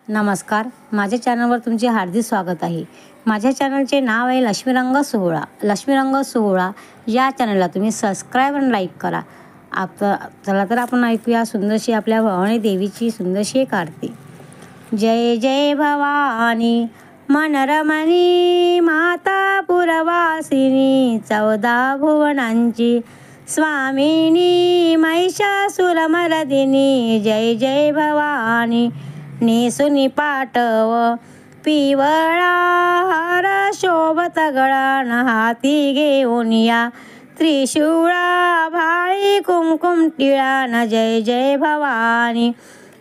नमस्कार, माझ्या चॅनलवर तुमचे हार्दिक स्वागत आहे. माझ्या चॅनलचे नाव आहे लक्ष्मीरंग सोहळा. लक्ष्मीरंग सोहळा या चॅनलला तुम्ही सबस्क्राईब आणि लाईक करा. चला तर आपण ऐकूया सुंदरशी आपल्या भवानी देवीची सुंदरशी एक आरती. जय जय भवानी मनरमणी माता पुरवासिनी 14 भुवनांची स्वामिनी महिषासुरमर्दिनी. जय जय भवानी नेसुनी पाटव पिवळा हार शोभत गळान हाती घेऊन या त्रिशूळा भाळी कुमकुम टिळान. जय जय भवानी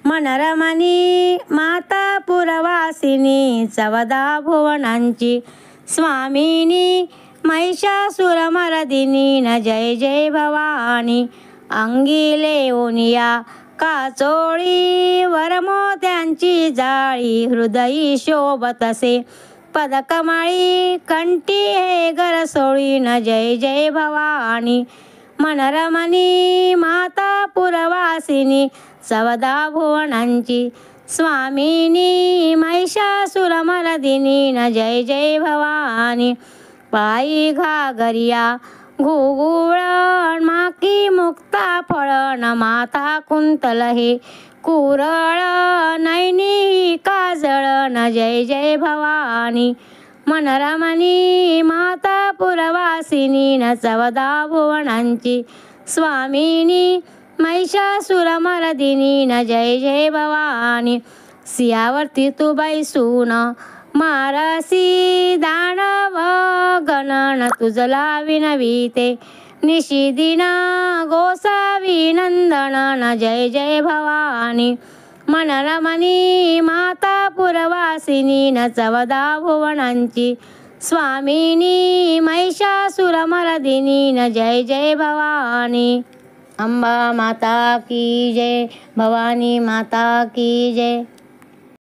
मनरमणी माता पुरवासिनी 14 भुवनांची स्वामिनी महिषासुरमर्दिनी. न जय जय भवानी अंगी लेऊन या काचोळी वरमोत्यांची जाळी हृदयी शोभत असे पदकमळी कंठी हे गरसोळी. न जय जय भवानी मनरमणी माता पुरवासिनी 14 भुवनांची स्वामिनी महिषासुरमर्दिनी. न जय जय भवानी पायी घागरिया घुगुळण माकी मुक्ता फळण माता कुंतल हे कुरळ नैनी काजळ. न जय जय भवानी मनरमणी माता पुरवासिनी 14 भुवनांची स्वामिनी महिषासुरमर्दिनी. न जय जय भवानी सियावरती तू बैसून मारसी दानव गणन तुझला विनविते निशिदिन गोसावी नंदन. न जय जय भवानी मनरमणी माता पुरवासिनी 14 भुवनांची स्वामिनी महिषासुरमर्दिनी. न जय जय भवानी अंबा माता की जय, भवानी माता की जय.